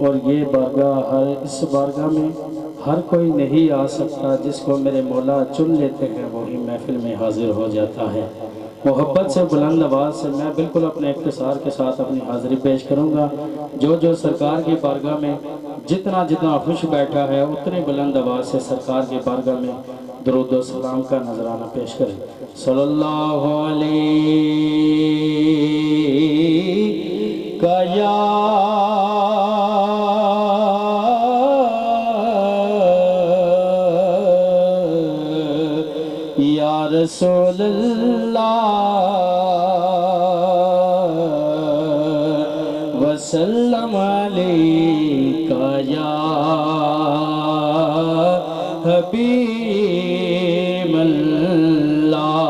اور یہ بارگاہ اس بارگاہ میں ہر کوئی نہیں آ سکتا، جس کو میرے مولا چن لیتے ہیں وہی محفل میں حاضر ہو جاتا ہے۔ محبت سے بلند آواز سے میں بالکل اپنے اختصار کے ساتھ اپنی حاضری پیش کروں گا۔ جو سرکار کی بارگاہ میں جتنا خوش بیٹھا ہے اتنی بلند آواز سے سرکار کی بارگاہ میں درود و سلام کا نذرانہ پیش کریں۔ صلی اللہ علیہ یا رسول اللہ وسلم علیکہ یا حبیب اللہ۔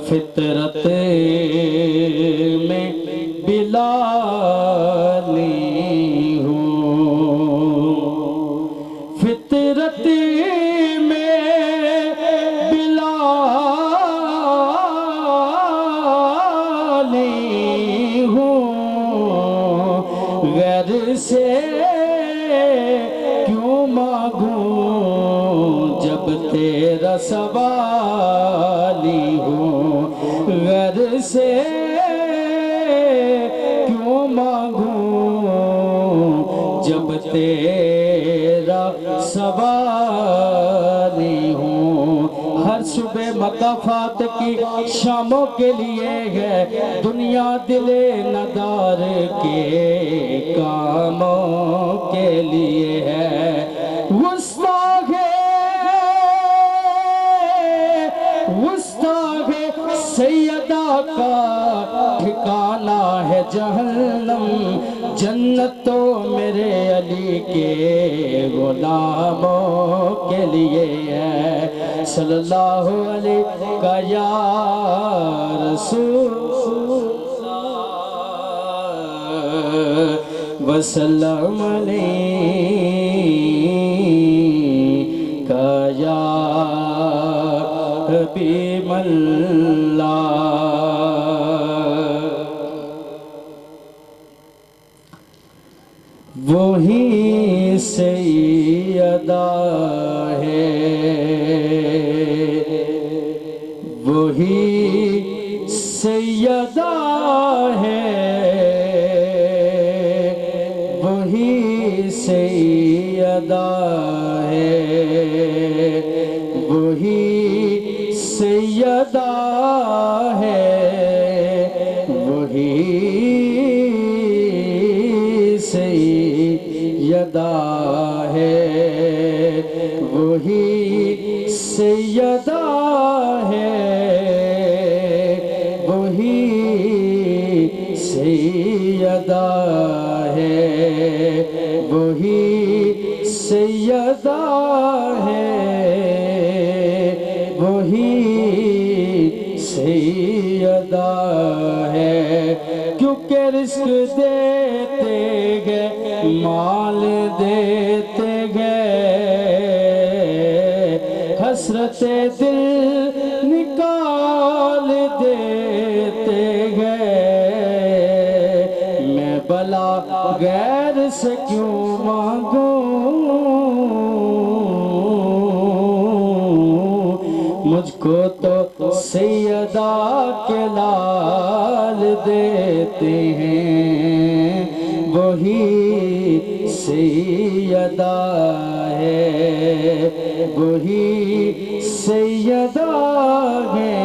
فطرت میں بلالی ہوں، فطرت میں بلالی ہوں، غیر سے کیوں مانگوں جب تیرا سوالی ہوں، غیر سے کیوں مانگوں جب تیرا سوالی ہوں۔ ہر صبح مقافات کی شاموں کے لیے ہے، دنیا دل ندار کے کاموں کے لیے ہے۔ وسطی سیدہ کا ٹھکانہ ہے جہنم، جنت تو میرے علی کے غلاموں کے لیے ہے۔ صلی اللہ علیہ یا رسول اللہ وسلم علیکہ یا حبیب اللہ۔ وہی سیدہ ہے، وہی سیدہ ہے، وہی سیدہ ہے، وہی سیدہ ہے، وہی سیدہ ہے، وہی سیدہ ہے، وہی سیدہ ہے، وہی سیدہ ہے، وہی سیدہ ہے۔ کیونکہ رزق دیتے گئے، مال دیتے گئے، حسرت دل نکال دیتے گئے، میں بلا غیر سے کیوں مانگوں، مجھ کو تو سیدہ کے لال دیتے ہیں، وہی سیدہ ہے، وہی سیدہ ہے،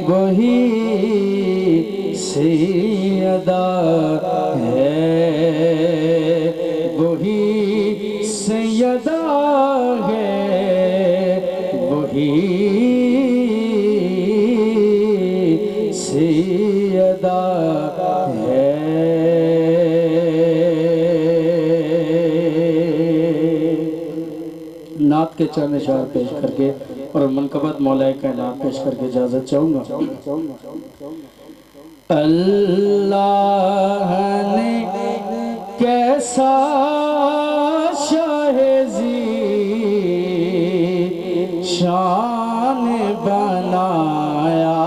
وہی سیدہ ہے، وہی سیدہ ہے، وہی سیدہ ہے۔ نعت کے چند اشعار پیش کر کے اور منقبت مولا کائنات پیش کر کے اجازت چاہوں گا۔ اللہ نے کیسا شاہ شان بنایا،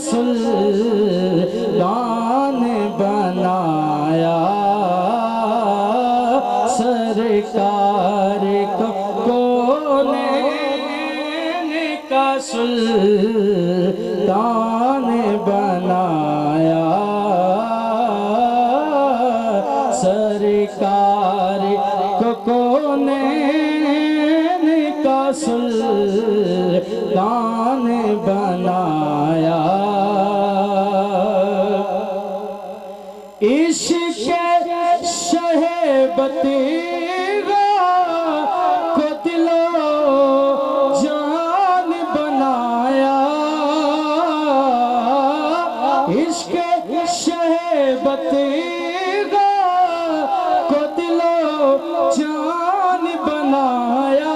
سلطان بنایا سرکار کو کونین کا سلطان بنایا سرکار کو کونین کا سلطان بنایا عشق شہبتیغا کو دل و جان بنایا عشق شہبتیغا کو دل و جان بنایا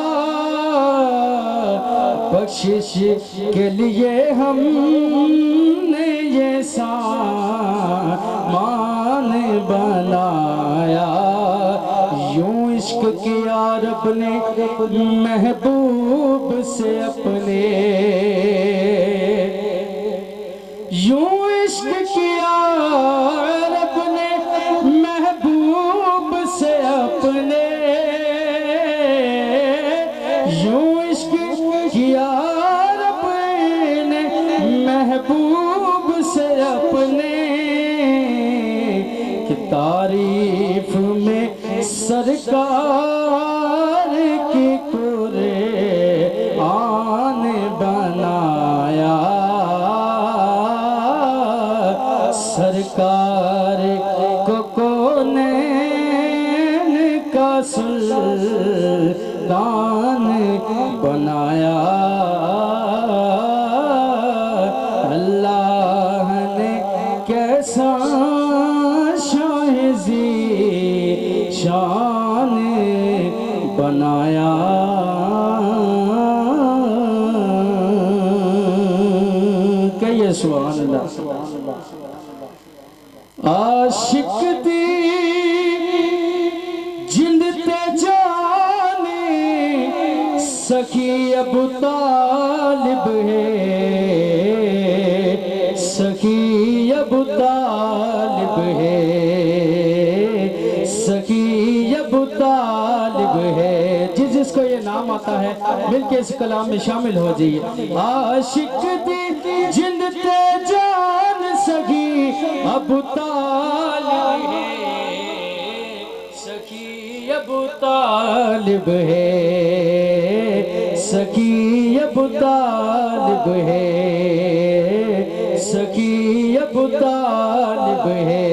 بخشش کے لیے ہم نے یہ سامان بنایا یوں عشق کیا رب نے محبوب سے اپنے یوں عشق کیا رب نے محبوب سے اپنے یوں عشق کیا رب نے محبوب سے اپنے کہ تعریف میں سرکار کی قرآن بنایا سرکار کو کونین کا سلطان بنایا اللہ نے کیسا شان بنایا کہیے سبحان اللہ عاشق دی جند تے جانے سخی ابو طالب ہے سخی ابو طالب ہے سخی ابو طالب ہے جس کو یہ نام آتا ہے مل کے اس کلام میں شامل ہو جائیے عاشق دی جند تے جان سخی ابو طالب ہے سخی ابو طالب ہے سخی ابو طالب ہے سخی ابو طالب ہے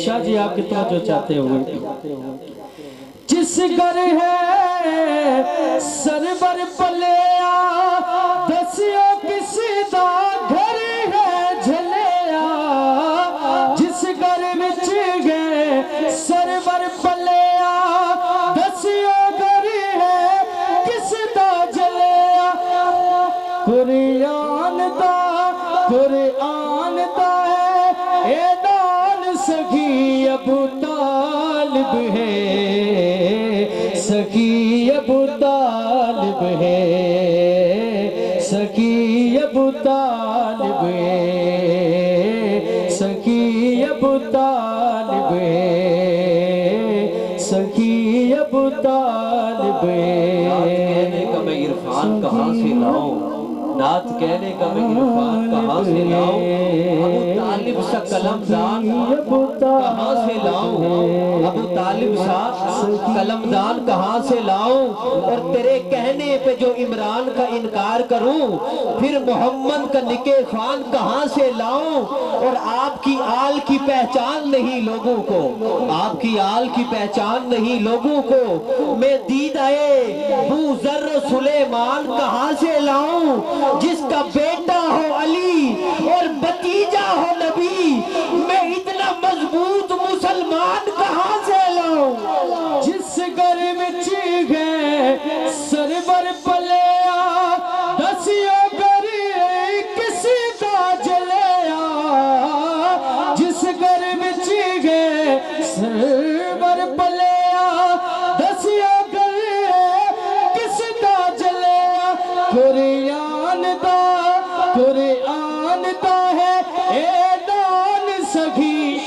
شاہ جی آپ کی توجہ چاہتے ہوئے جس گھر ہے سرور پلیا دسیو کسی دا گھر ہے جھلیا جس گھر وچ گئے سرور پلیا دسیو گھر ہے کس دا جھلیا قرآن دا ہے اعلان سخی ابو طالب ہے سخی ابو طالب ہے سخی ابو طالب ہے سخی ابو طالب ہے سخی ابو طالب ہے کہنے کا میں عرفان کہاں سے لاؤں نعت کہنے کا میں عرفان کہاں سے لاؤں ابو طالب سا قلمدان کہاں سے لاؤں ابو طالب سا قلمدان کہاں سے لاؤں اور تیرے کہنے پہ جو عمران کا انکار کروں پھر محمد کا نکے خوان کہاں سے لاؤں اور آپ کی آل کی پہچان نہیں لوگوں کو آپ کی آل کی پہچان نہیں لوگوں کو میں دید آئے بو ذر سلیمان کہاں سے لاؤں جس کا بیٹا ہو علی اور بتیجا ہو نبی میں اتنا مضبوط مسلمان کہاں سے لاؤں جس گھر وچ گئے سرور پلیا دسیو گھر کسی دا جلیا جس گھر وچ گئے سرور پلیا دسیو گھر کس دا جلیا قرآن قرآن دا ہے اعلان سخی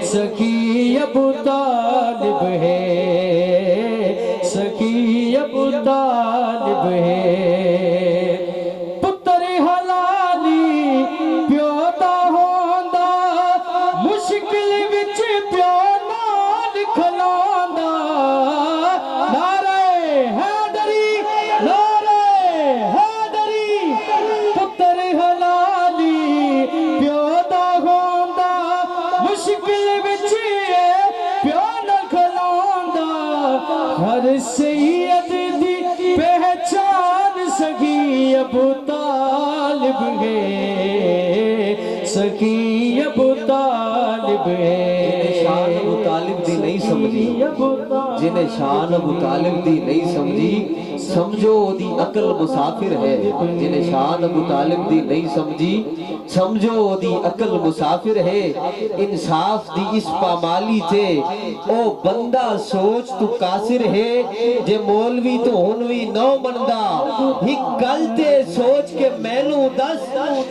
سخی ابو طالب ہے سخی ابو طالب ہے پتر حلالی پیو دا ہوندا مشکل وچ پیو نال کھلوندا نعرہ حیدری پتر حلالی پیو دا ہوندا مشکل وچ پیو نال کھلوندا ہر سید دی پہچان سخی ابو طالب ہے سخی ابو طالب ہے شان ابو طالب دی نہیں سمجھی جنہیں شان ابو طالب دی نہیں سمجھی سمجھو دی عقل مسافر ہے جنہیں شان ابو طالب دی نہیں سمجھی سمجھو دی عقل مسافر ہے انصاف دی اس پامالی تے او بندہ سوچ تو قاصر ہے جے مولوی تو ہنوی نو بندہ ہی گل تے سوچ کے مینو دس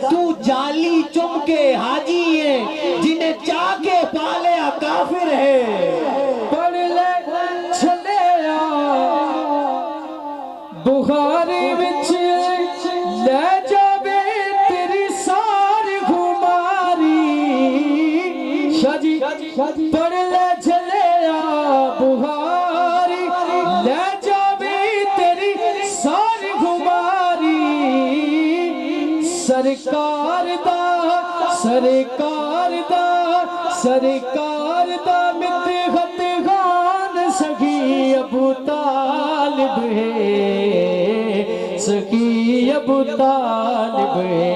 تو جالی چم کے حاجی ہے جنہیں چاہ کے پالیا کافر ہے پڑھ لے چلے بخاری وچ لے جاوے تیری ساری خماری شاہ جی پڑھ لے چلے بخاری لے جاوے تیری ساری خماری سرکار دا مدحت خان سخی ابو طالب ہے سخی ابو طالب ہے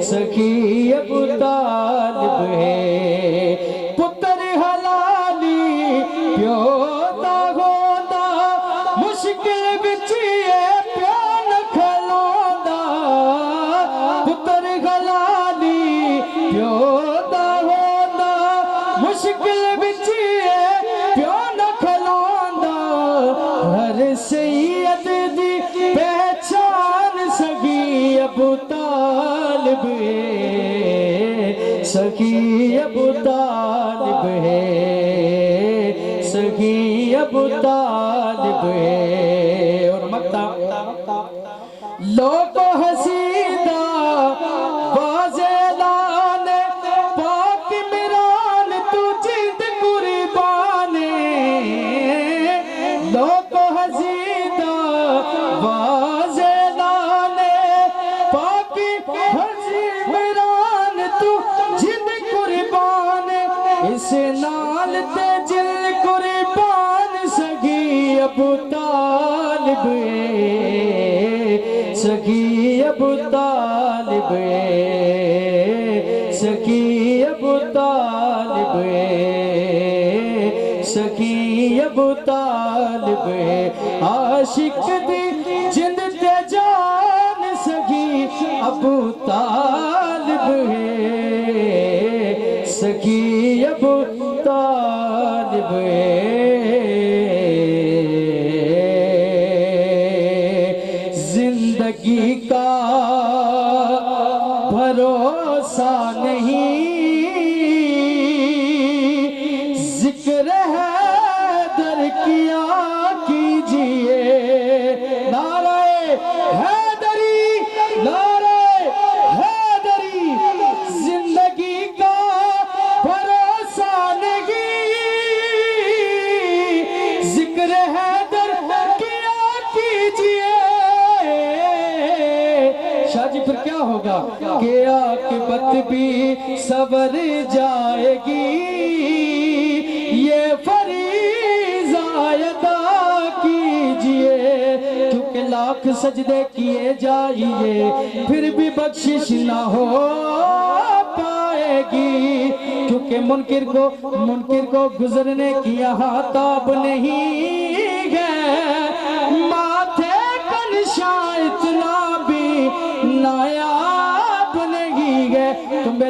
سخی ابو طالب ہے پتر حلالی پیو دا ہوندا مشکل وچ پیو نہ کھلوندا پتر حلالی پیو دا ہوندا مشکل وچ پیو نہ کھلوندا ہر سید دی پہچان سخی ابو طالب ہے سخی ابو طالب ہے سخی ابو طالب ہے اور مکتا لوگ حسیدہ واضح پاک عمران تو جد قربان لوگ حسیدہ واضح پاک عمران تو جد قربان اس نال تے جل قربان سخی ابو طالب ہے سخی ابو طالب ہے سخی ابو طالب ہے سخی ابو طالب ہے عاشق دی جند تے جان سخی ابو طالب ہے سخی ابو طالب ہے زندگی کا بھروسہ نہیں ذکر حیدر کیا کیجئے نعرہ حیدری زندگی کا بھروسہ نہیں ذکر حیدر کیا کیجئے شاہ جی پھر کیا ہوگا کہ عاقبت بھی سور جائے گی یہ فریضہ ادا کیجئے کیونکہ لاکھ سجدے کیے جائیے پھر بھی بخشش نہ ہو پائے گی کیونکہ منکر کو گزرنے کی یہاں تاب نہیں ہے ماتھے کا نشان اتنا بھی نایاب نہیں ہے تمہیں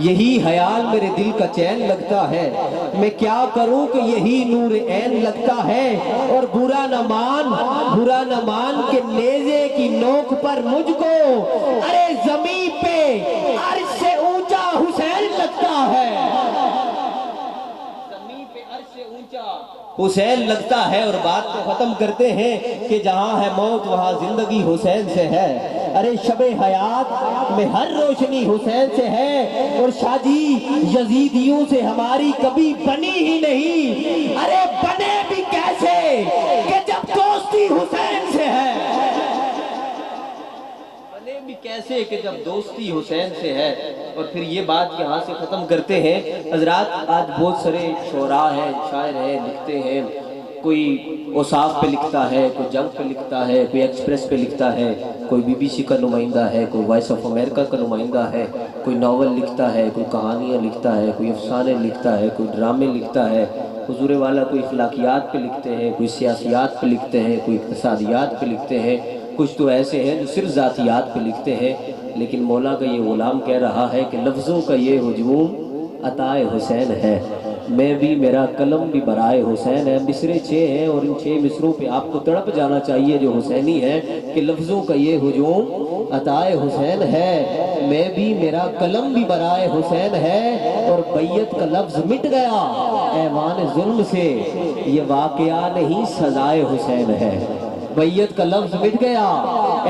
یہی خیال میرے دل کا چین لگتا ہے، میں کیا کروں کہ یہی نور عین لگتا ہے، اور برا نہ مان کہ نیزے کی نوک پر مجھ کو ارے زمین پہ عرش سے اونچا حسین لگتا ہے، زمین پہ عرش سے اونچا حسین لگتا ہے۔ اور بات کو ختم کرتے ہیں کہ جہاں ہے موت وہاں زندگی حسین سے ہے، ارے شب حیات میں ہر روشنی حسین سے ہے، اور شادی یزیدیوں سے ہماری کبھی بنی ہی نہیں، ارے بنے بھی کیسے کہ جب دوستی حسین سے ہے، بنے بھی کیسے کہ جب دوستی حسین سے ہے۔ اور پھر یہ بات یہاں سے ختم کرتے ہیں۔ حضرات آج بہت سارے شعراء ہیں، شاعر ہیں، لکھتے ہیں، کوئی اوصاف پہ لکھتا ہے، کوئی جنگ پہ لکھتا ہے، کوئی ایکسپریس پہ لکھتا ہے، کوئی بی بی سی کا نمائندہ ہے، کوئی وائس آف امریکہ کا نمائندہ ہے، کوئی ناول لکھتا ہے، کوئی کہانیاں لکھتا ہے، کوئی افسانے لکھتا ہے، کوئی ڈرامے لکھتا ہے، حضور والا کوئی اخلاقیات پہ لکھتے ہیں، کوئی سیاسیات پہ لکھتے ہیں، کوئی اقتصادیات پہ لکھتے ہیں، کچھ تو ایسے ہیں جو صرف ذاتیات پہ لکھتے ہیں۔ لیکن مولا کا یہ غلام کہہ رہا ہے کہ لفظوں کا یہ ہجوم عطائے حسین ہے، میں بھی میرا قلم بھی برائے حسین ہے۔ مصرے 6 ہیں اور ان 6 مصروں پہ آپ کو تڑپ جانا چاہیے جو حسینی ہے کہ لفظوں کا یہ ہجوم عطائے حسین ہے، میں بھی میرا قلم بھی برائے حسین ہے، اور بیعت کا لفظ مٹ گیا ایوان ظلم سے، یہ واقعہ نہیں سزائے حسین ہے، بیعت کا لفظ مٹ گیا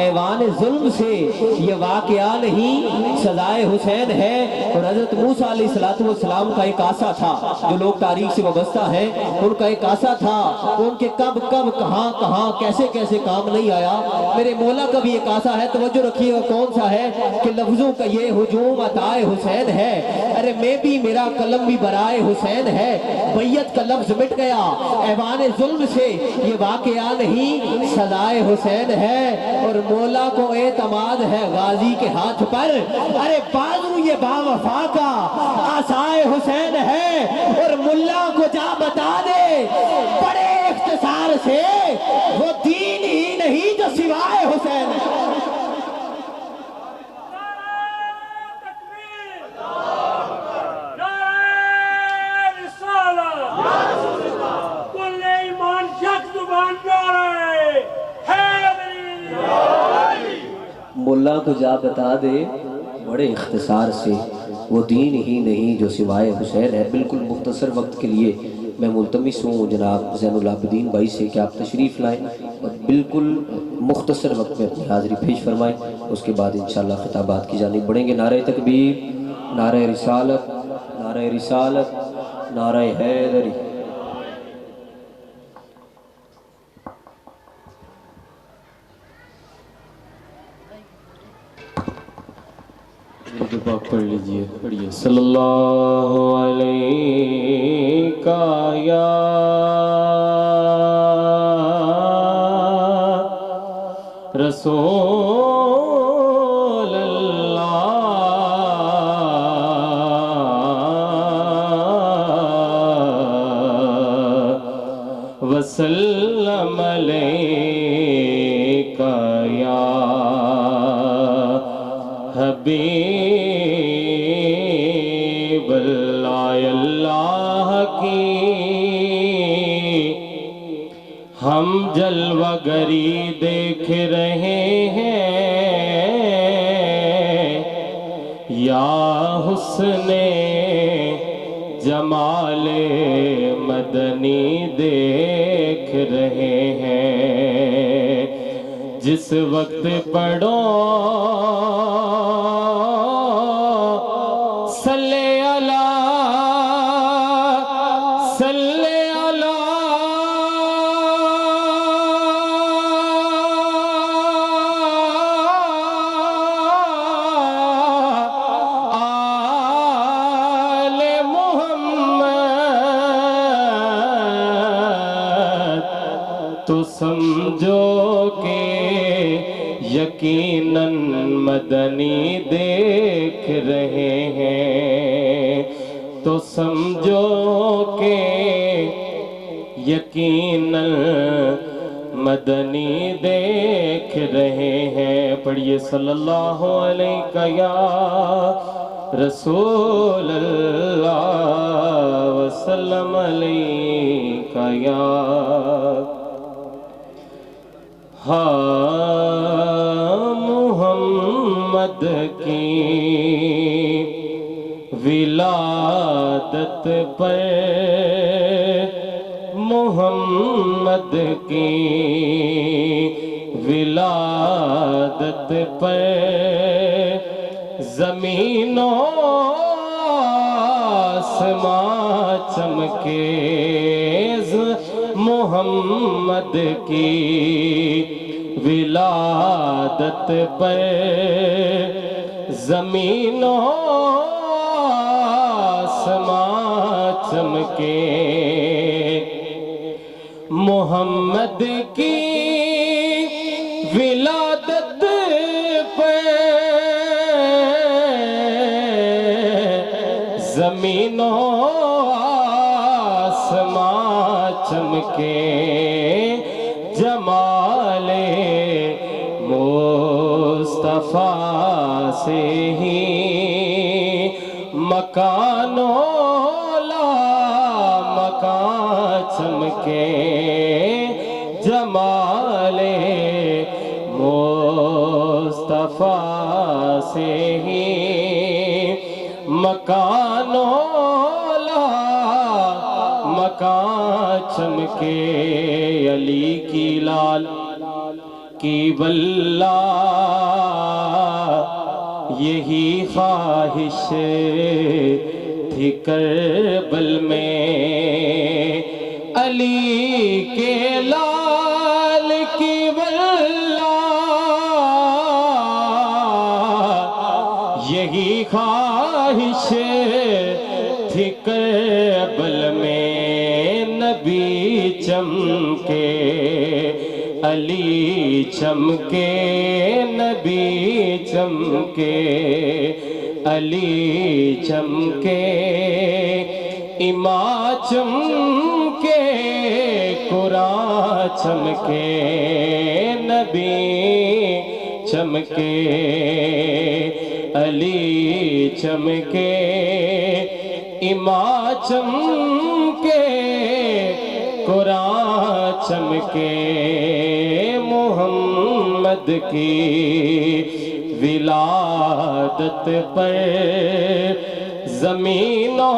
ایوان ظلم سے، یہ واقعہ نہیں سزائے حسین ہے۔ اور حضرت موسیٰ علیہ السلام کا ایک آسا تھا، جو لوگ تاریخ سے وابستہ ہیں، ان کا ایک آسا تھا، ان کے کب کہاں کیسے کام نہیں آیا۔ میرے مولا کا بھی ایک آسا ہے، توجہ رکھیے گا کون سا ہے کہ لفظوں کا یہ ہجوم عطائے حسین ہے، ارے میں بھی میرا قلم بھی برائے حسین ہے، بیعت کا لفظ مٹ گیا ایوان ظلم سے، یہ واقعہ نہیں سزائے حسین ہے۔ اور مولا کو اعتماد ہے غازی کے ہاتھ پر، ارے بازو یہ باوفا کا آسائے حسین ہے، اور ملا کو جا بتا دے بڑے اختصار سے وہ دین ہی نہیں جو سوائے حسین ہے۔ ملا کو جا بتا دے بڑے اختصار سے وہ دین ہی نہیں جو سوائے حسین ہے۔ بالکل مختصر وقت کے لیے میں ملتمس ہوں جناب زین العابدین بھائی سے کہ آپ تشریف لائیں اور بالکل مختصر وقت میں اپنی حاضری پیش فرمائیں، اس کے بعد انشاءاللہ خطابات کی جانب بڑھیں گے۔ نعرہ تکبیر، نعرہ رسالت، نعرہ رسالت، نعرہ حیدری۔ پاک پڑھ لیجئے، پڑھیے۔ صلی اللہ علیہ یا رسول اللہ وسلم علیہ یا حبیب اللہ کی ہم جلوہ گری دیکھ رہے ہیں، یا حسن جمال مدنی دیکھ رہے ہیں، جس وقت پڑھو تو سمجھو کہ یقیناً مدنی دیکھ رہے ہیں، تو سمجھو کہ یقیناً مدنی دیکھ رہے ہیں۔ پڑھیے صلی اللہ علیہ یا رسول اللہ وسلم علیک یا محمد کی ولادت پر محمد کی ولادت پر زمین و آسمان چمکے محمد کی ولادت پر زمین و آسمان چمکے محمد کی ولادت پر زمین و آسمان چمکے جمال مصطفیٰ سے ہی مکان و لا مکان چمکے جمال مصطفیٰ سے ہی مکان و لا مکان چمکے علی کی لال کی واللہ یہی خواہش تھی کربل میں علی کے لال کی واللہ یہی خواہش تھی کربل میں نبی چمکے علی چمکے نبی چمکے علی چمکے امام چمکے قرآن چمکے نبی چمکے علی چمکے امام چمکے قرآن چمکے محمد کی ولادت پر زمین و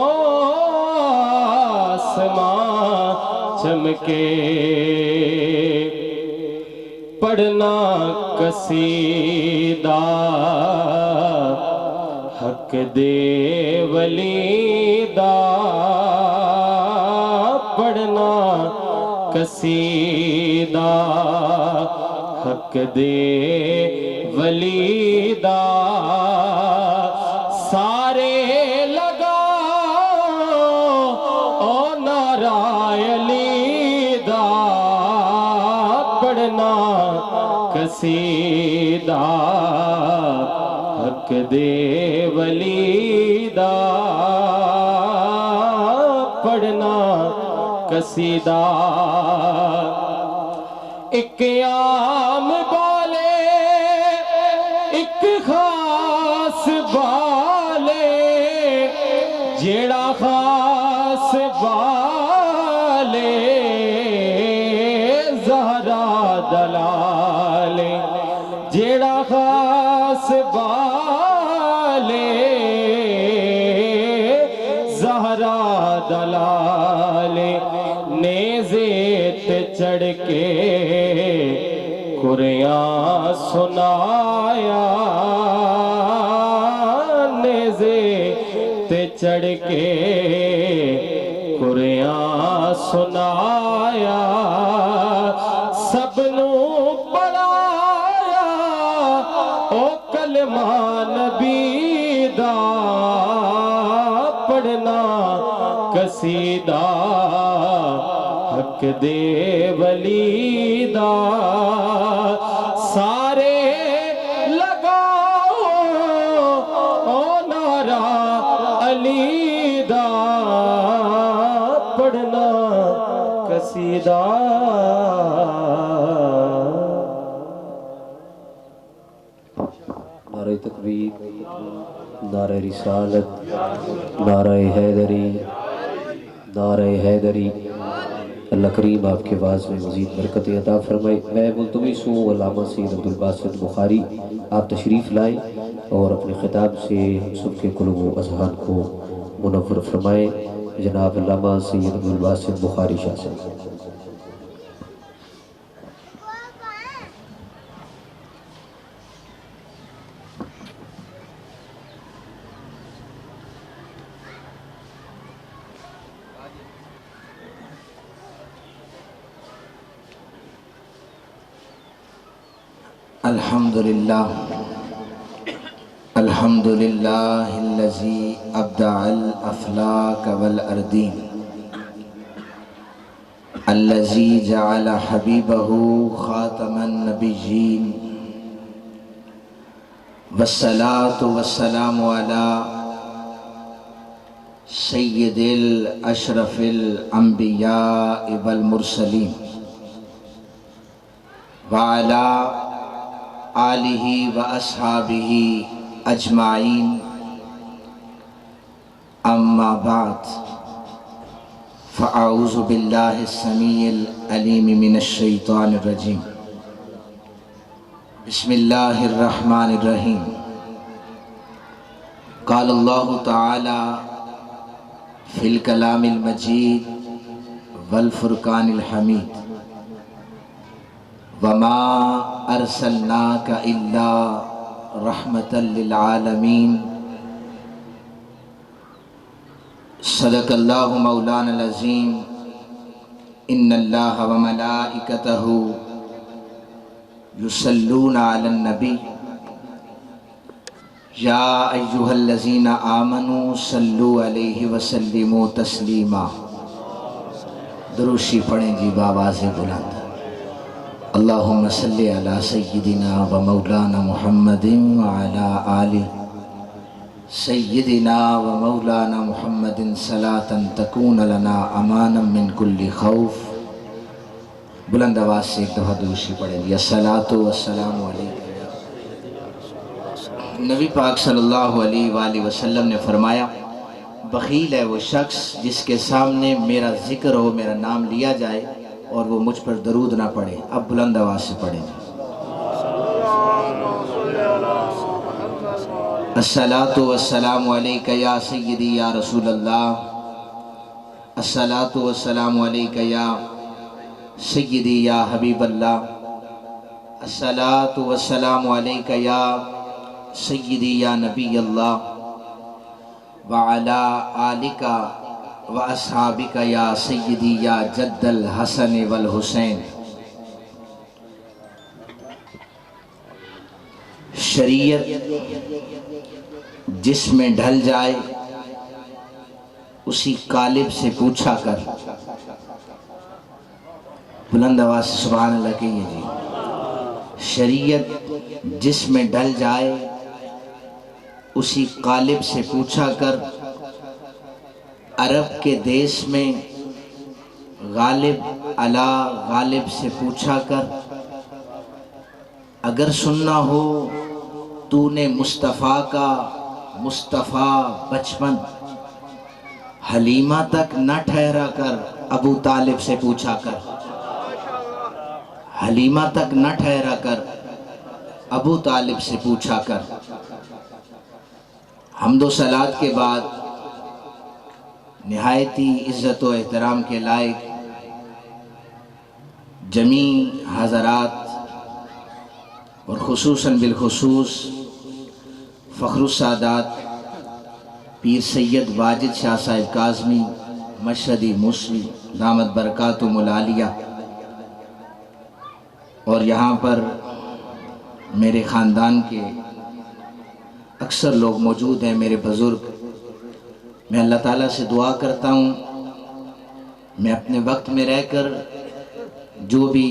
آسمان چمکے پڑھنا قصیدہ حق دے ولی دا پڑھنا قصیدہ حق دے ولی دا سارے لگاؤ او نعرہ علی دا پڑھنا قصیدہ حق دے ولی دا پڑھنا قصیدہ ایک عام بالے ایک خاص بالے جیڑا خاص بالے زہرا دلالے جیڑا خاص بالے زہرا دلالے نیزے تے چڑھ کے قرآن سنایا نیزے تے چڑھ کے قرآن سنایا سب نو پڑھایا او کلمہ نبی دا پڑھنا قصیدہ حق دے ولی دا سارے لگاؤ او نعرہ علی دا پڑھنا قصیدہ نعرہ تکبیر، نعرہ رسالت، نعرہ حیدری، نعرہ حیدری۔ اللہ کریم آپ کے واعظ میں مزید برکتیں عطا فرمائے۔ میں ملتمس ہوں علامہ سید عبدالباسط بخاری آپ تشریف لائیں اور اپنے خطاب سے سب کے قلوب و اذہان کو منور فرمائیں۔ جناب علامہ سید عبدالباسط بخاری شاہ سے۔ الحمد لله الذي أبدع الأفلاك والأردين، الذي جعل حبيبه خاتم النبيين، والصلاة والسلام على سيد الأشرف الأنبياء والمرسلين، وعلى آلہ و اصحابہ اجمعین، اما بعد، فاعوذ باللہ السمیع العلیم من الشیطان الرجیم، بسم اللہ الرحمن الرحیم۔ قال اللہ تعالی فی الکلام المجید والفرقان الحمید، وما ارسلناک الا رحمتا للعالمین، صدق اللہ مولانا العظیم۔ ان اللہ وملائکتہ یصلون علی النبی، یا ایہا الذین آمنوا صلوا علیہ وسلموا تسلیما۔ دروشی پڑھیں جی بآواز بلند۔ اللہم صلی علی سیدنا و مولانا محمد وعلی آل سیدنا و مولانا محمد صلاة تکون لنا امانا من کل خوف۔ بلند آواز سے ایک دفعہ دوشی پڑھیں گے۔ الصلاۃ والسلام علیکم۔ نبی پاک صلی اللہ علیہ وآلہ وسلم نے فرمایا، بخیل ہے وہ شخص جس کے سامنے میرا ذکر ہو، میرا نام لیا جائے اور وہ مجھ پر درود نہ پڑھے۔ اب بلند آواز سے پڑھیں جی۔ الصلاۃ والسلام علیک یا سیدی یا رسول اللہ، الصلاۃ والسلام علیک یا سیدی یا حبیب اللہ، الصلاۃ والسلام علیک یا سیدی یا نبی اللہ، وعلی آلک و اصحابک یا سیدی یا جد الحسن والحسین۔ شریعت جس میں ڈھل جائے اسی قالب سے پوچھا کر۔ بلند آواز سے سبحان اللہ کہیے جی۔ شریعت جس میں ڈھل جائے اسی قالب سے پوچھا کر، عرب کے دیس میں غالب علا غالب سے پوچھا کر، اگر سننا ہو تو نے مصطفیٰ کا مصطفیٰ بچپن، حلیمہ تک نہ ٹھہرا کر ابو طالب سے پوچھا کر، حلیمہ تک نہ ٹھہرا کر ابو طالب سے پوچھا کر۔ حمد و صلات کے بعد نہایتی عزت و احترام کے لائق جمیع حضرات اور خصوصاً بالخصوص فخر السادات پیر سید واجد شاہ صاحب کاظمی مشہدی موسوی دامت برکاتہم العالیہ، اور یہاں پر میرے خاندان کے اکثر لوگ موجود ہیں، میرے بزرگ۔ میں اللہ تعالیٰ سے دعا کرتا ہوں میں اپنے وقت میں رہ کر جو بھی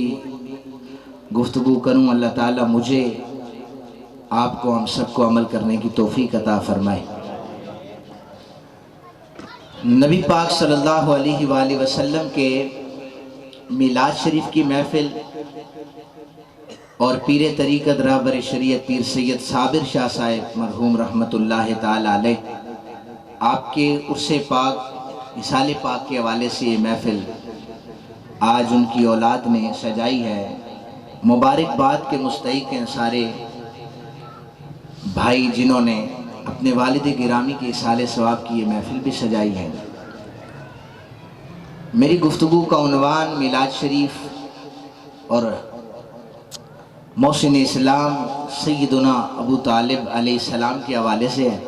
گفتگو کروں، اللہ تعالیٰ مجھے، آپ کو، ہم سب کو عمل کرنے کی توفیق عطا فرمائے۔ نبی پاک صلی اللہ علیہ وآلہ وسلم کے میلاد شریف کی محفل اور پیر طریقت رہبر شریعت پیر سید صابر شاہ صاحب مرحوم رحمت اللہ تعالی علیہ، آپ کے عرص پاک وصال پاک کے حوالے سے یہ محفل آج ان کی اولاد نے سجائی ہے۔ مبارکباد کے مستحق ہیں سارے بھائی جنہوں نے اپنے والد گرامی کے اصالِ ثواب کی یہ محفل بھی سجائی ہے۔ میری گفتگو کا عنوان میلاد شریف اور محسن اسلام سیدنا ابو طالب علیہ السلام کے حوالے سے ہے۔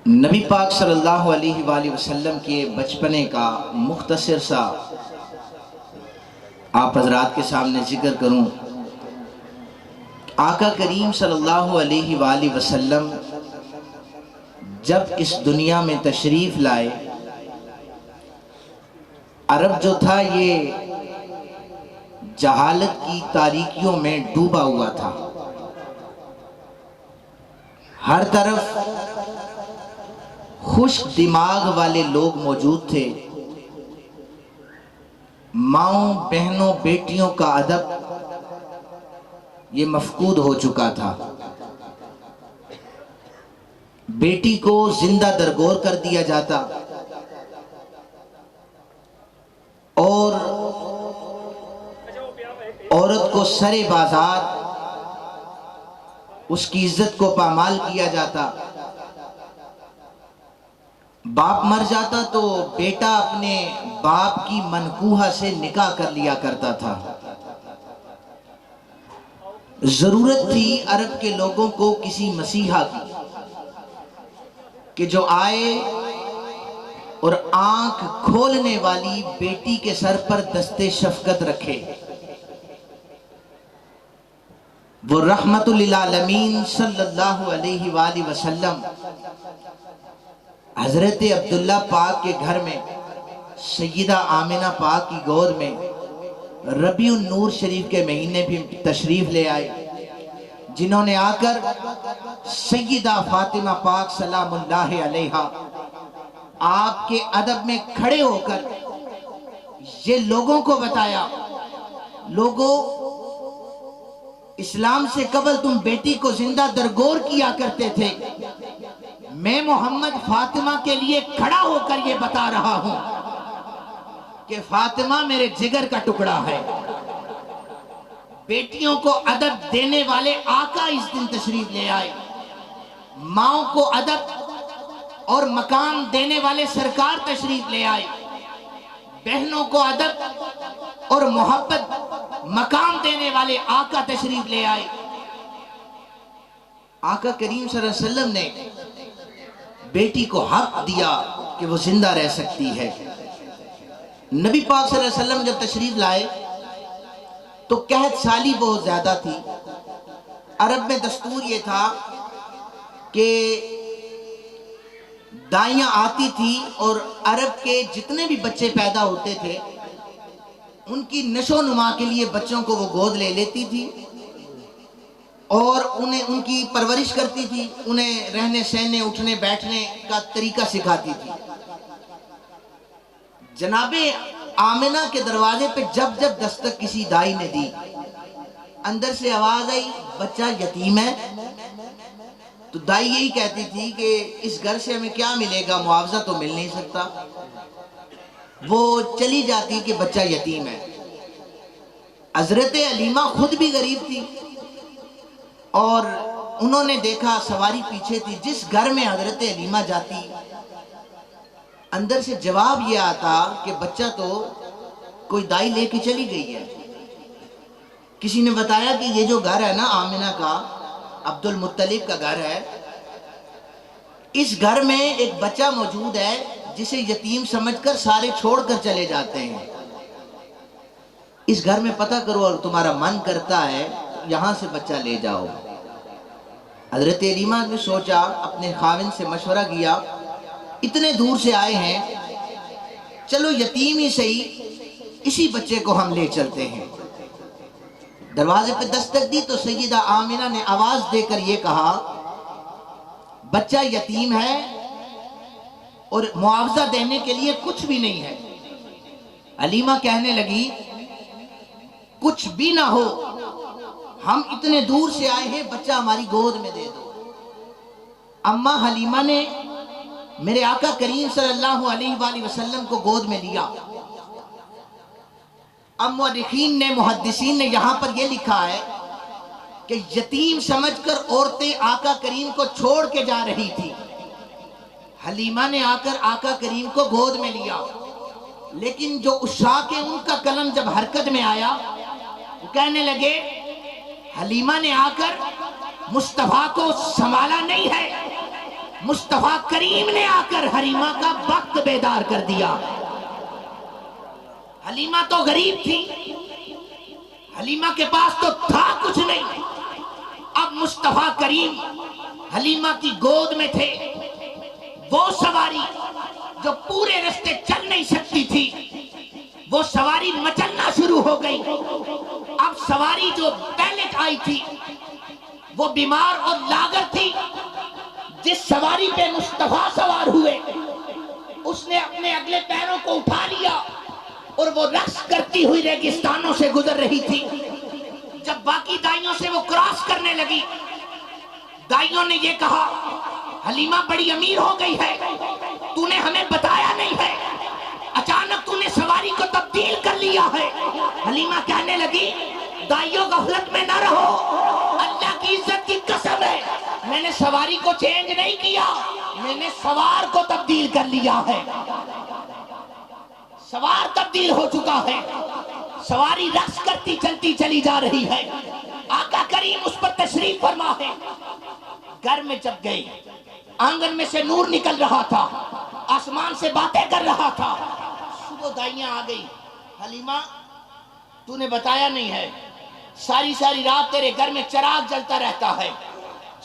نبی پاک صلی اللہ علیہ وآلہ وسلم کے بچپنے کا مختصر سا آپ حضرات کے سامنے ذکر کروں۔ آقا کریم صلی اللہ علیہ وآلہ وسلم جب اس دنیا میں تشریف لائے، عرب جو تھا یہ جہالت کی تاریکیوں میں ڈوبا ہوا تھا۔ ہر طرف خشک دماغ والے لوگ موجود تھے۔ ماؤں بہنوں بیٹیوں کا ادب یہ مفقود ہو چکا تھا۔ بیٹی کو زندہ درگور کر دیا جاتا اور عورت کو سرے بازار اس کی عزت کو پامال کیا جاتا۔ باپ مر جاتا تو بیٹا اپنے باپ کی منکوحہ سے نکاح کر لیا کرتا تھا۔ ضرورت تھی عرب کے لوگوں کو کسی مسیحا کی کہ جو آئے اور آنکھ کھولنے والی بیٹی کے سر پر دست شفقت رکھے۔ وہ رحمت للعالمین صلی اللہ علیہ وآلہ وسلم حضرت عبداللہ پاک کے گھر میں سیدہ آمنہ پاک کی گود میں ربیع النور شریف کے مہینے بھی تشریف لے آئے، جنہوں نے آ کر سیدہ فاطمہ پاک سلام اللہ علیہا آپ کے ادب میں کھڑے ہو کر یہ لوگوں کو بتایا، لوگوں اسلام سے قبل تم بیٹی کو زندہ درگور کیا کرتے تھے، میں محمد فاطمہ کے لیے کھڑا ہو کر یہ بتا رہا ہوں کہ فاطمہ میرے جگر کا ٹکڑا ہے۔ بیٹیوں کو ادب دینے والے آقا اس دن تشریف لے آئے، ماؤں کو ادب اور مقام دینے والے سرکار تشریف لے آئے، بہنوں کو ادب اور محبت مقام دینے والے آقا تشریف لے آئے۔ آقا کریم صلی اللہ علیہ وسلم نے بیٹی کو حق دیا کہ وہ زندہ رہ سکتی ہے۔ نبی پاک صلی اللہ علیہ وسلم جب تشریف لائے تو قحط سالی بہت زیادہ تھی۔ عرب میں دستور یہ تھا کہ دائیاں آتی تھی اور عرب کے جتنے بھی بچے پیدا ہوتے تھے ان کی نشو و نما کے لیے بچوں کو وہ گود لے لیتی تھی اور انہیں ان کی پرورش کرتی تھی، انہیں رہنے سہنے اٹھنے بیٹھنے کا طریقہ سکھاتی تھی۔ جناب آمنہ کے دروازے پہ جب جب دستک کسی دائی نے دی، اندر سے آواز آئی بچہ یتیم ہے، تو دائی یہی کہتی تھی کہ اس گھر سے ہمیں کیا ملے گا، معاوضہ تو مل نہیں سکتا۔ وہ چلی جاتی کہ بچہ یتیم ہے۔ حضرت علیمہ خود بھی غریب تھی اور انہوں نے دیکھا سواری پیچھے تھی، جس گھر میں حضرت علیمہ جاتی اندر سے جواب یہ آتا کہ بچہ تو کوئی دائی لے کے چلی گئی ہے۔ کسی نے بتایا کہ یہ جو گھر ہے نا آمنہ کا، عبد المطلب کا گھر ہے، اس گھر میں ایک بچہ موجود ہے جسے یتیم سمجھ کر سارے چھوڑ کر چلے جاتے ہیں، اس گھر میں پتہ کرو اور تمہارا من کرتا ہے یہاں سے بچہ لے جاؤ۔ حضرت علیمہ نے سوچا، اپنے خاوند سے مشورہ کیا، اتنے دور سے آئے ہیں، چلو یتیم ہی صحیح، اسی بچے کو ہم لے چلتے ہیں۔ دروازے پہ دستک دی تو سیدہ آمنہ نے آواز دے کر یہ کہا بچہ یتیم ہے اور معاوضہ دینے کے لیے کچھ بھی نہیں ہے۔ علیمہ کہنے لگی کچھ بھی نہ ہو، ہم اتنے دور سے آئے ہیں، بچہ ہماری گود میں دے دو۔ اماں حلیمہ نے میرے آقا کریم صلی اللہ علیہ وآلہ وسلم کو گود میں لیا۔ اب مورخین نے، محدثین نے یہاں پر یہ لکھا ہے کہ یتیم سمجھ کر عورتیں آقا کریم کو چھوڑ کے جا رہی تھی۔ حلیمہ نے آ کر آقا کریم کو گود میں لیا، لیکن جو عشاق ان کا قلم جب حرکت میں آیا، وہ کہنے لگے حلیمہ نے آ کر مصطفیٰ کو سنبھالا نہیں ہے، مصطفیٰ کریم نے آ کر حلیمہ کا وقت بیدار کر دیا۔ حلیمہ تو غریب تھی، حلیمہ کے پاس تو تھا کچھ نہیں، اب مصطفیٰ کریم حلیمہ کی گود میں تھے۔ وہ سواری جو پورے رستے چل نہیں سکتی تھی، وہ سواری مچلنا شروع ہو گئی۔ اب سواری جو پہلے آئی تھی وہ بیمار اور لاغر تھی۔ جس سواری پہ مصطفیٰ سوار ہوئے، اس نے اپنے اگلے پیروں کو اٹھا لیا اور وہ رقص کرتی ہوئی ریگستانوں سے گزر رہی تھی۔ جب باقی دائیوں سے وہ کراس کرنے لگی، دائیوں نے یہ کہا حلیمہ بڑی امیر ہو گئی ہے، تو نے ہمیں بتایا نہیں ہے، اچانک تو نے سواری کو تبدیل کر لیا ہے۔ حلیمہ کہنے لگی دائیوں غفلت میں نہ رہو، اللہ کی عزت کی قسم ہے، میں نے سواری کو چینج نہیں کیا، میں نے سوار کو تبدیل کر لیا ہے۔ سوار تبدیل ہو چکا ہے، سواری رقص کرتی چلتی چلی جا رہی ہے۔ آقا کریم اس پر تشریف فرما ہے۔ گھر میں جب گئے، آنگن میں سے نور نکل رہا تھا، آسمان سے باتیں کر رہا تھا۔ صبح دائیاں آ گئی، حلیمہ تو نے بتایا نہیں ہے، ساری ساری رات تیرے گھر میں چراغ جلتا رہتا ہے،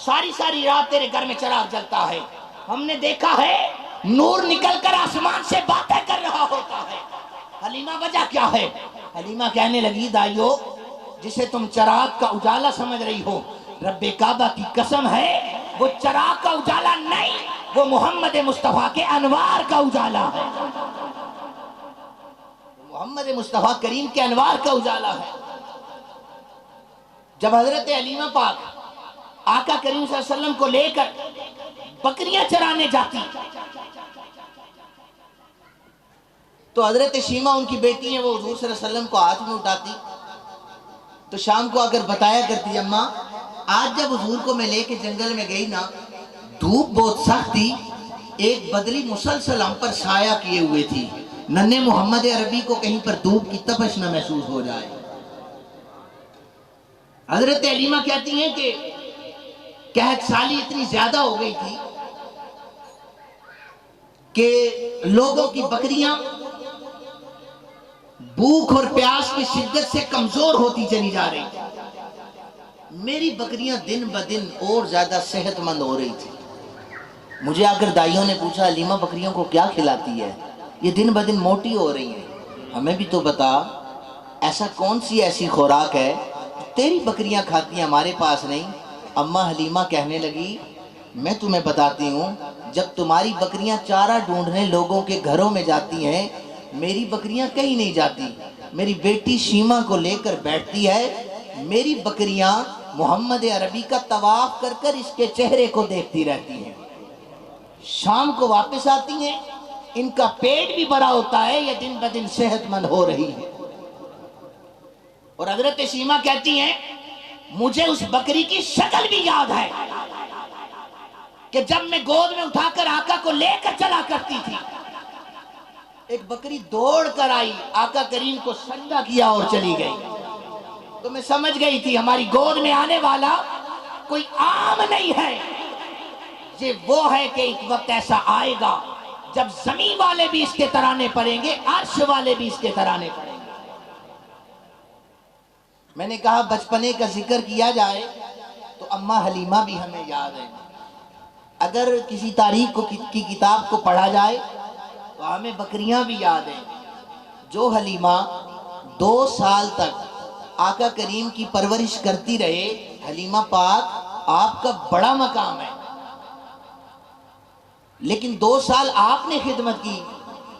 ساری ساری رات تیرے گھر میں چراغ جلتا ہے، ہم نے دیکھا ہے نور نکل کر آسمان سے باتیں کر رہا ہوتا ہے۔ حلیمہ وجہ کیا ہے؟ حلیمہ کہنے لگی دائیو، جسے تم چراغ کا اجالا سمجھ رہی ہو، رب کعبہ کی قسم ہے وہ چراغ کا اجالا نہیں، وہ محمد مصطفیٰ کے انوار کا اجالا ہے، محمد مصطفیٰ کریم کے انوار کا اجالا ہے۔ جب حضرت حلیمہ پاک آقا کریم صلی اللہ علیہ وسلم کو لے کر بکریاں چرانے جاتی تو حضرت شیمہ ان کی بیٹی ہیں، وہ حضور صلی اللہ علیہ وسلم کو ہاتھ میں اٹھاتی تو شام کو اگر بتایا کرتی اماں آج جب حضور کو میں لے کے جنگل میں گئی نا، دھوپ بہت سخت تھی، ایک بدری مسلسل ہم پر سایہ کیے ہوئے تھی، ننھے محمد عربی کو کہیں پر دھوپ کی تپش نہ محسوس ہو جائے۔ حضرت حلیمہ کہتی ہیں کہ قحط سالی اتنی زیادہ ہو گئی تھی کہ لوگوں کی بکریاں بھوک اور پیاس کی شدت سے کمزور ہوتی چلی جا رہی تھی، میری بکریاں دن بدن اور زیادہ صحت مند ہو رہی تھی۔ مجھے آ کر دائیوں نے پوچھا حلیمہ بکریوں کو کیا کھلاتی ہے، یہ دن بدن موٹی ہو رہی ہیں، ہمیں بھی تو بتا ایسا کون سی ایسی خوراک ہے تیری بکریاں کھاتی ہیں ہمارے پاس نہیں۔ اماں حلیمہ کہنے لگی میں تمہیں بتاتی ہوں، جب تمہاری بکریاں چارہ ڈھونڈنے لوگوں کے گھروں میں جاتی ہیں، میری بکریاں کہیں نہیں جاتی، میری بیٹی شیمہ کو لے کر بیٹھتی ہے، میری بکریاں محمد عربی کا طواف کر کر اس کے چہرے کو دیکھتی رہتی ہیں، شام کو واپس آتی ہیں، ان کا پیٹ بھی بڑا ہوتا ہے، یہ دن بدن صحت مند ہو رہی ہے۔ اور حضرت شیمہ کہتی ہیں مجھے اس بکری کی شکل بھی یاد ہے کہ جب میں گود میں اٹھا کر آقا کو لے کر چلا کرتی تھی، ایک بکری دوڑ کر آئی، آقا کریم کو سجدہ کیا اور چلی گئی، تو میں سمجھ گئی تھی ہماری گود میں آنے والا کوئی عام نہیں ہے، یہ وہ ہے کہ ایک وقت ایسا آئے گا جب زمین والے بھی اس کے ترانے پڑیں گے، عرش والے بھی اس کے ترانے پڑیں گے۔ میں نے کہا بچپنے کا ذکر کیا جائے تو اماں حلیمہ بھی ہمیں یاد ہے، اگر کسی تاریخ کی کتاب کو پڑھا جائے تو ہمیں بکریاں بھی یاد ہیں۔ جو حلیمہ 2 سال تک آقا کریم کی پرورش کرتی رہے، حلیمہ پاک آپ کا بڑا مقام ہے، لیکن 2 سال آپ نے خدمت کی،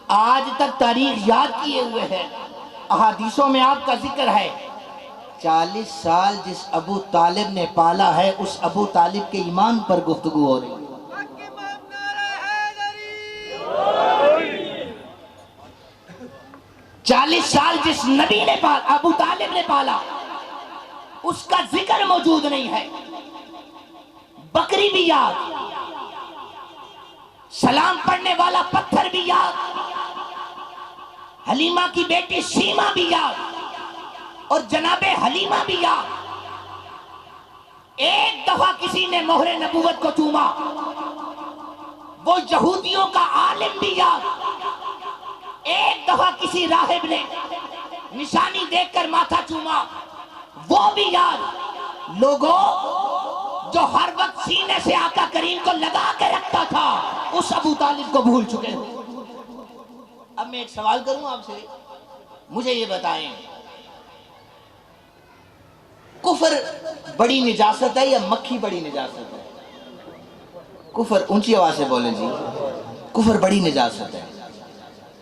آج تک تاریخ یاد کیے ہوئے ہے، احادیثوں میں آپ کا ذکر ہے 40 سال جس ابو طالب نے پالا ہے اس ابو طالب کے ایمان پر گفتگو ہو رہی ہے۔ 40 سال جس نبی نے پالا، ابو طالب نے پالا، اس کا ذکر موجود نہیں ہے۔ بکری بھی یاد، سلام پڑھنے والا پتھر بھی یاد، حلیمہ کی بیٹی سیما بھی یاد، اور جناب حلیمہ بھی یاد۔ ایک دفعہ کسی نے مہر نبوت کو چوما، وہ یہودیوں کا عالم بھی یاد۔ ایک دفعہ کسی راہب نے نشانی دیکھ کر ماتھا چوما، وہ بھی یاد۔ لوگوں جو ہر وقت سینے سے آقا کریم کو لگا کے رکھتا تھا، اس ابو طالب کو بھول چکے ہو۔ اب میں ایک سوال کروں آپ سے، مجھے یہ بتائیں، کفر بڑی نجاست ہے یا مکھی بڑی نجاست ہے؟ کفر، اونچی آواز سے بولیں جی، کفر بڑی نجاست ہے،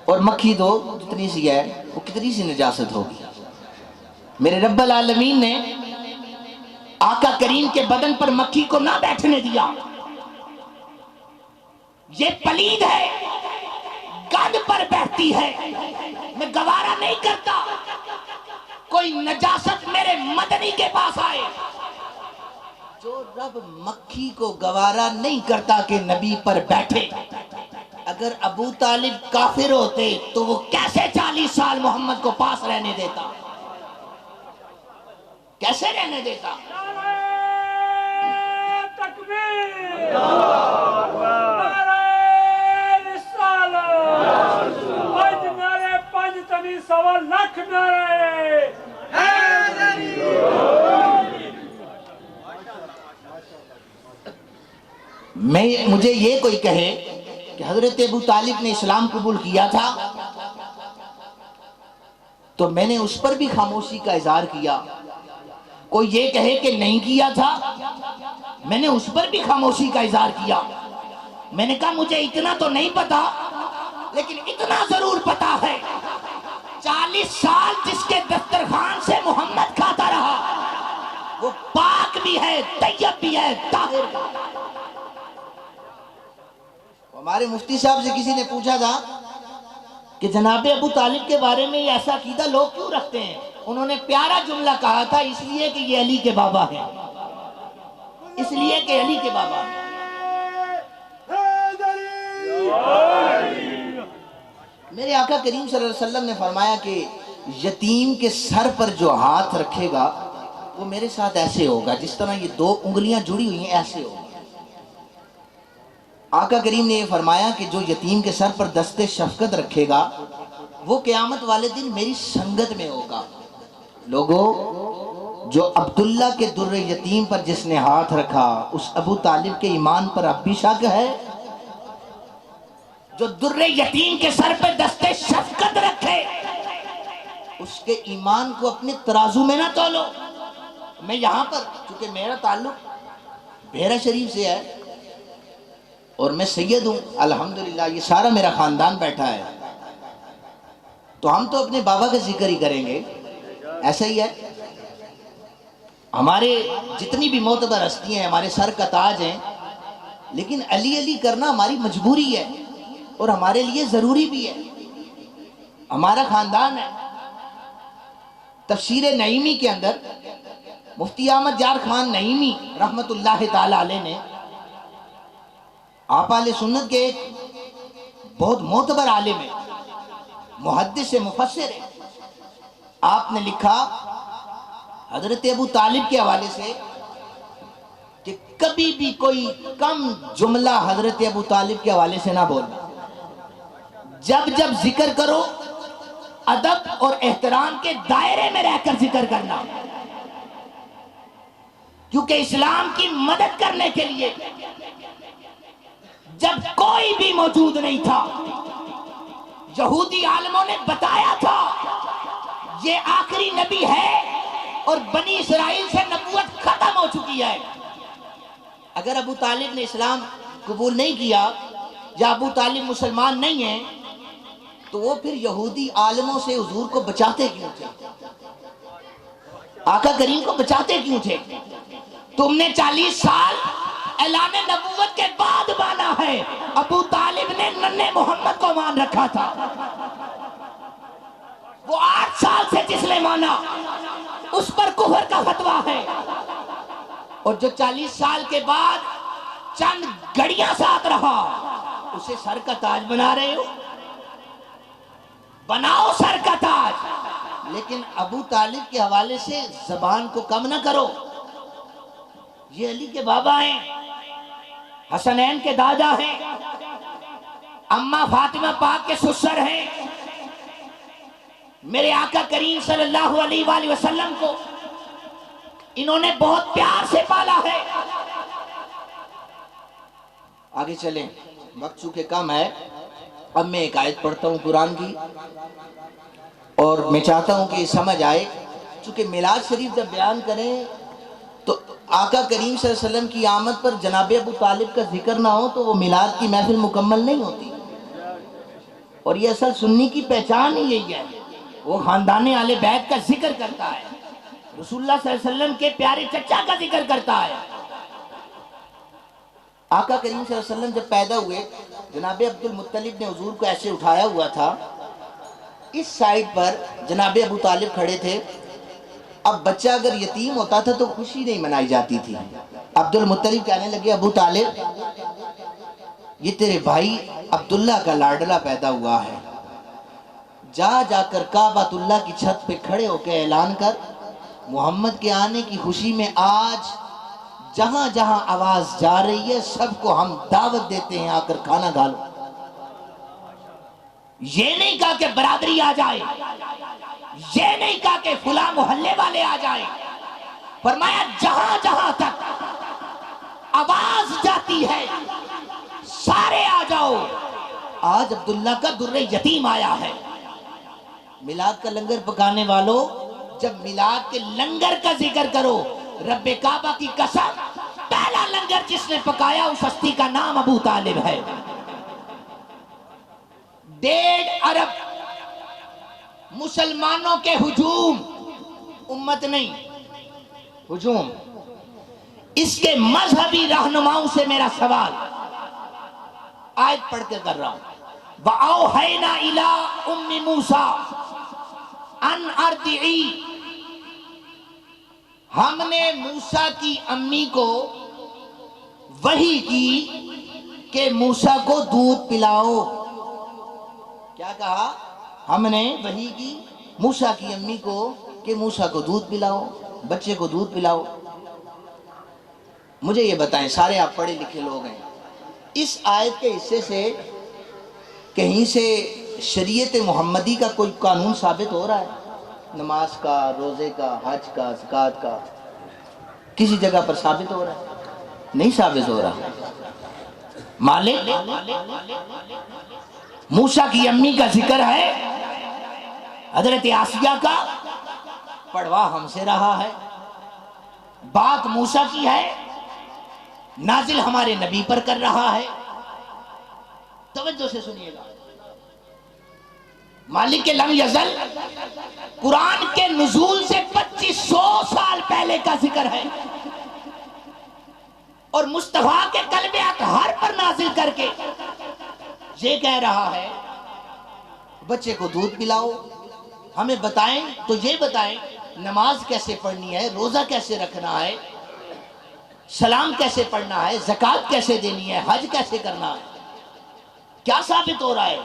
اور مکھی تو جتنی سی ہے وہ کتنی سی نجاست ہوگی۔ میرے رب العالمین نے آقا کریم کے بدن پر مکھی کو نہ بیٹھنے دیا، یہ پلید ہے، گند پر بیٹھتی ہے، میں گوارا نہیں کرتا کوئی نجاست میرے مدنی کے پاس آئے۔ جو رب مکھی کو گوارا نہیں کرتا کہ نبی پر بیٹھے، اگر ابو طالب کافر ہوتے تو وہ کیسے 40 سال محمد کو پاس رہنے دیتا؟ کیسے رہنے دیتا؟ مجھے یہ کوئی کہے کہ حضرت ابو طالب نے اسلام قبول کیا تھا تو میں نے اس پر بھی خاموشی کا اظہار کیا، کوئی یہ کہے کہ نہیں کیا تھا، میں نے اس پر بھی خاموشی کا اظہار کیا۔ میں نے کہا مجھے اتنا تو نہیں پتا، لیکن اتنا ضرور پتا ہے 40 سال جس کے دسترخوان سے محمد کھاتا رہا، وہ پاک بھی ہے، طیب بھی ہے، طاہر بھی ہے۔ ہمارے مفتی صاحب سے کسی نے پوچھا تھا کہ جناب ابو طالب کے بارے میں یہ ایسا عقیدہ لوگ کیوں رکھتے ہیں؟ انہوں نے پیارا جملہ کہا تھا، اس لیے کہ یہ علی کے بابا ہیں، اس لیے کہ علی کے بابا ہیں۔ میرے آقا کریم صلی اللہ علیہ وسلم نے فرمایا کہ یتیم کے سر پر جو ہاتھ رکھے گا وہ میرے ساتھ ایسے ہوگا جس طرح یہ 2 انگلیاں جڑی ہوئی ہیں، ایسے ہوگا۔ آقا کریم نے یہ فرمایا کہ جو یتیم کے سر پر دست شفقت رکھے گا وہ قیامت والے دن میری سنگت میں ہوگا۔ لوگوں، جو عبداللہ کے در یتیم پر جس نے ہاتھ رکھا، اس ابو طالب کے ایمان پر اب بھی شک ہے؟ جو در یتیم کے سر پہ دست شفقت رکھے، اس کے ایمان کو اپنے ترازو میں نہ تولو۔ میں یہاں پر، چونکہ میرا تعلق بحیرہ شریف سے ہے اور میں سید ہوں الحمدللہ، یہ سارا میرا خاندان بیٹھا ہے، تو ہم تو اپنے بابا کا ذکر ہی کریں گے، ایسا ہی ہے۔ ہمارے جتنی بھی معتبر ہستیاں ہیں ہمارے سر کا تاج ہیں، لیکن علی علی کرنا ہماری مجبوری ہے اور ہمارے لیے ضروری بھی ہے، ہمارا خاندان ہے۔ تفسیر نعیمی کے اندر مفتی احمد یار خان نعیمی رحمت اللہ تعالی علیہ نے، آپ اہل سنت کے ایک بہت معتبر عالم ہے، محدث سے مفسر ہے، آپ نے لکھا حضرت ابو طالب کے حوالے سے کہ کبھی بھی کوئی کم جملہ حضرت ابو طالب کے حوالے سے نہ بولنا، جب جب ذکر کرو ادب اور احترام کے دائرے میں رہ کر ذکر کرنا، کیونکہ اسلام کی مدد کرنے کے لیے جب کوئی بھی موجود نہیں تھا، یہودی عالموں نے بتایا تھا یہ آخری نبی ہے اور بنی اسرائیل سے نبوت ختم ہو چکی ہے۔ اگر ابو طالب نے اسلام قبول نہیں کیا یا ابو طالب مسلمان نہیں ہے تو وہ پھر یہودی عالموں سے حضور کو بچاتے کیوں تھے؟ آقا کریم کو بچاتے کیوں تھے؟ تم نے 40 سال اعلان نبوت کے بعد مانا ہے، ابو طالب نے ننھے محمد کو مان رکھا تھا، وہ 8 سال سے جس نے مانا اس پر کفر کا فتویٰ ہے، اور جو 40 سال کے بعد چند گھڑیاں ساتھ رہا اسے سر کا تاج بنا رہے ہو؟ بناؤ سر کا تاج، لیکن ابو طالب کے حوالے سے زبان کو کم نہ کرو۔ یہ علی کے بابا ہیں، حسنین کے دادا ہیں، اماں فاطمہ پاک کے سسر ہیں، میرے آقا کریم صلی اللہ علیہ وآلہ وسلم کو انہوں نے بہت پیار سے پالا ہے۔ آگے چلیں، وقت چونکہ کم ہے، اب میں ایک آیت پڑھتا ہوں قرآن کی، اور میں چاہتا ہوں کہ یہ سمجھ آئے، چونکہ میلاد شریف جب بیان کریں تو آقا کریم صلی اللہ علیہ وسلم کی آمد پر جناب ابو طالب کا ذکر نہ ہو تو وہ میلاد کی محفل مکمل نہیں ہوتی، اور یہ اصل سنی کی پہچان ہی یہی ہے، وہ خاندان آل بیت کا ذکر کرتا ہے، رسول اللہ صلی اللہ علیہ وسلم کے پیارے چچا کا ذکر کرتا ہے۔ آقا کریم صلی اللہ علیہ وسلم جب پیدا ہوئے، جناب عبد المطلب نے حضور کو ایسے اٹھایا ہوا تھا، اس سائیڈ پر جناب ابو طالب کھڑے تھے۔ اب بچہ اگر یتیم ہوتا تھا تو خوشی نہیں منائی جاتی تھی۔ عبد المطلب کہنے لگے ابو طالب یہ تیرے بھائی عبداللہ کا لاڈلا پیدا ہوا ہے، جا جا کر کعبۃ اللہ کی چھت پہ کھڑے ہو کے اعلان کر محمد کے آنے کی خوشی میں آج جہاں جہاں آواز جا رہی ہے سب کو ہم دعوت دیتے ہیں، آ کر کھانا کھا لو۔ یہ نہیں کہا کہ برادری آ جائے، یہ نہیں کہا کہ فلاں محلے والے آ جائیں، فرمایا جہاں جہاں تک آواز جاتی ہے سارے آ جاؤ، آج عبداللہ کا در یتیم آیا ہے۔ میلاد کا لنگر پکانے والوں، جب میلاد کے لنگر کا ذکر کرو، رب کعبہ کی قسم پہلا لنگر جس نے پکایا اس ہستی کا نام ابو طالب ہے۔ 1.5 ارب مسلمانوں کے ہجوم، امت نہیں ہجوم، اس کے مذہبی رہنماؤں سے میرا سوال، آیت پڑھ کے کر رہا ہوں، وَأَوْحَيْنَا إِلَىٰ أُمِّ مُوسَىٰ أَنْ أَرْضِعِي، ہم نے موسیٰ کی امی کو وحی کی کہ موسیٰ کو دودھ پلاؤ۔ کیا کہا؟ ہم نے وحی کی موسیٰ کی امی کو کہ موسیٰ کو دودھ پلاؤ، بچے کو دودھ پلاؤ۔ مجھے یہ بتائیں، سارے آپ پڑھے لکھے لوگ ہیں، اس آیت کے حصے سے کہیں سے شریعت محمدی کا کوئی قانون ثابت ہو رہا ہے؟ نماز کا، روزے کا، حج کا، زکوٰۃ کا، کسی جگہ پر ثابت ہو رہا ہے؟ نہیں ثابت ہو رہا۔ مالک موسیٰ کی امی کا ذکر ہے، حضرت آسیہ کا پڑھوا ہم سے رہا ہے، بات موسیٰ کی ہے، نازل ہمارے نبی پر کر رہا ہے۔ توجہ سے سنیے گا، مالک لم یزل قرآن کے نزول سے 2500 سال پہلے کا ذکر ہے، اور مصطفیٰ کے قلب اطہر پر نازل کر کے یہ کہہ رہا ہے بچے کو دودھ پلاؤ۔ ہمیں بتائیں تو یہ بتائیں نماز کیسے پڑھنی ہے، روزہ کیسے رکھنا ہے، سلام کیسے پڑھنا ہے، زکوٰۃ کیسے دینی ہے، حج کیسے کرنا ہے؟ کیا ثابت ہو رہا ہے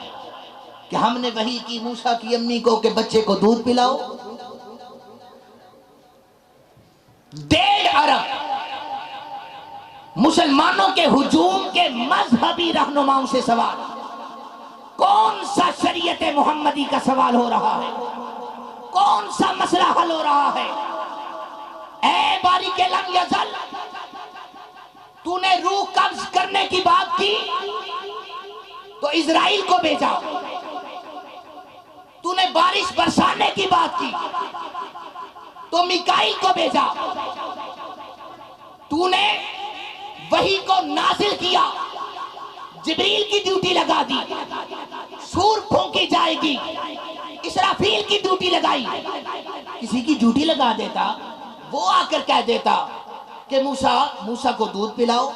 کہ ہم نے وحی کی موسیٰ کی امی کو کہ بچے کو دودھ پلاؤ؟ 1.5 ارب مسلمانوں کے ہجوم کے مذہبی رہنماؤں سے سوال، کون سا شریعت محمدی کا سوال ہو رہا ہے؟ کون سا مسئلہ حل ہو رہا ہے؟ اے باری کے لم یزل، تو نے روح قبض کرنے کی بات کی تو اسرائیل کو بھیجا، تو نے بارش برسانے کی بات کی تو میکائیل کو بھیجا، تو نے وحی کو نازل کیا، جبریل کی ڈیوٹی لگا دی، سور پھونکی جائے گی، اسرافیل کی ڈیوٹی لگائی۔ کسی کی ڈیوٹی لگا دیتا وہ آ کر کہہ دیتا کہ موسیٰ کو دودھ پلاؤ،